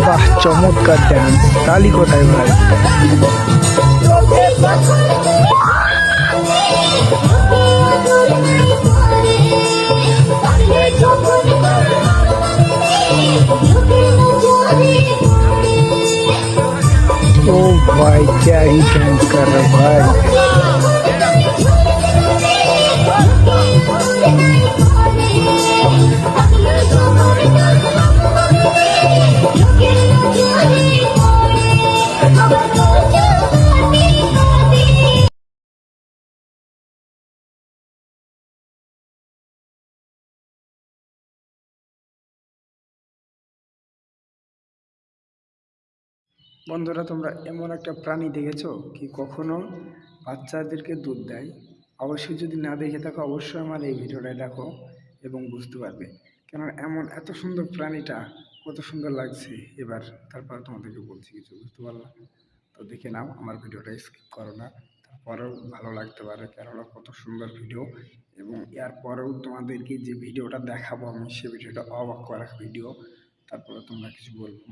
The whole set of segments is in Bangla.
বাহ, চমৎকার ডান্স। তালি কোথায় ভাই? ओ भाई, क्या ही डांस कर रहा भाई। বন্ধুরা, তোমরা এমন একটা প্রাণী দেখেছো কি কখনো বাচ্চাদেরকে দুধ দেয়? অবশ্যই যদি না দেখে থাকো অবশ্যই আমার এই ভিডিওটা দেখো এবং বুঝতে পারবে। কেন এমন এত সুন্দর প্রাণীটা কত সুন্দর লাগছে। এবার তারপর তোমাদেরকে বলছি, কিছু বুঝতে পারলাম তো দেখে নাও, আমার ভিডিওটা স্কিপ করো না। তারপরেও ভালো লাগতে পারে, কেননা কত সুন্দর ভিডিও। এবং এর পরেও তোমাদেরকে যে ভিডিওটা দেখাবো আমি, সে ভিডিওটা অবাক করা ভিডিও। তারপরে তোমরা কিছু বলবো।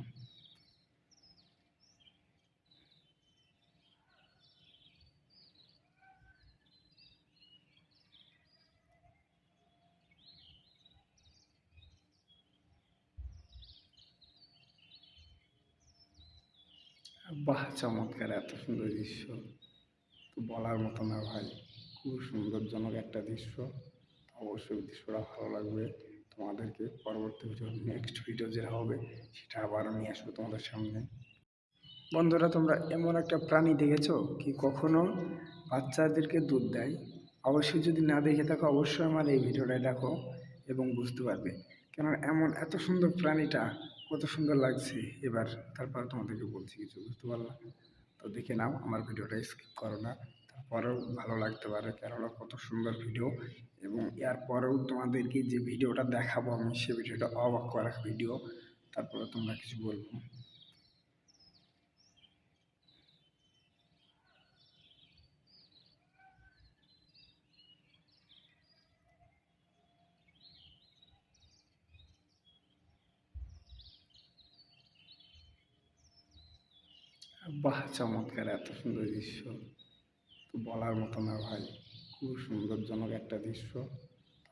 বাহ, চমৎকার! এত সুন্দর দৃশ্য তো বলার মতো না ভাই। খুব সুন্দরজনক একটা দৃশ্য। অবশ্যই দৃশ্যটা ভালো লাগবে তোমাদেরকে। পরবর্তী ভিডিও, নেক্সট ভিডিও যেটা হবে সেটা আবার নিয়ে আসবো তোমাদের সামনে। বন্ধুরা, তোমরা এমন একটা প্রাণী দেখেছো কি কখনো বাচ্চাদেরকে দুধ দেয়? অবশ্যই যদি না দেখে থাকো অবশ্যই আমার এই ভিডিওটা দেখো এবং বুঝতে পারবে। কেন এমন এত সুন্দর প্রাণীটা কত সুন্দর লাগছে। এবার তারপর তোমাদেরকে বলছি, কিছু বুঝতে পারলাম তো দেখে নাও, আমার ভিডিওটা স্কিপ করো না। তারপরেও ভালো লাগতে পারে, কেননা কত সুন্দর ভিডিও। এবং এর পরেও তোমাদেরকে যে ভিডিওটা দেখাবো আমি, সে ভিডিওটা অবাক করা ভিডিও। তারপরে তোমরা কিছু বলবো। বাহ, চমৎকার! এত সুন্দর দৃশ্য তো বলার মতো না ভাই। খুব সুন্দরজনক একটা দৃশ্য।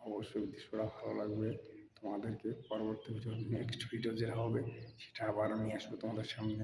অবশ্যই দৃশ্যটা ভালো লাগবে তোমাদেরকে। পরবর্তী ভিডিও, নেক্সট ভিডিও যেটা হবে সেটা আবার নিয়ে আসবো তোমাদের সামনে।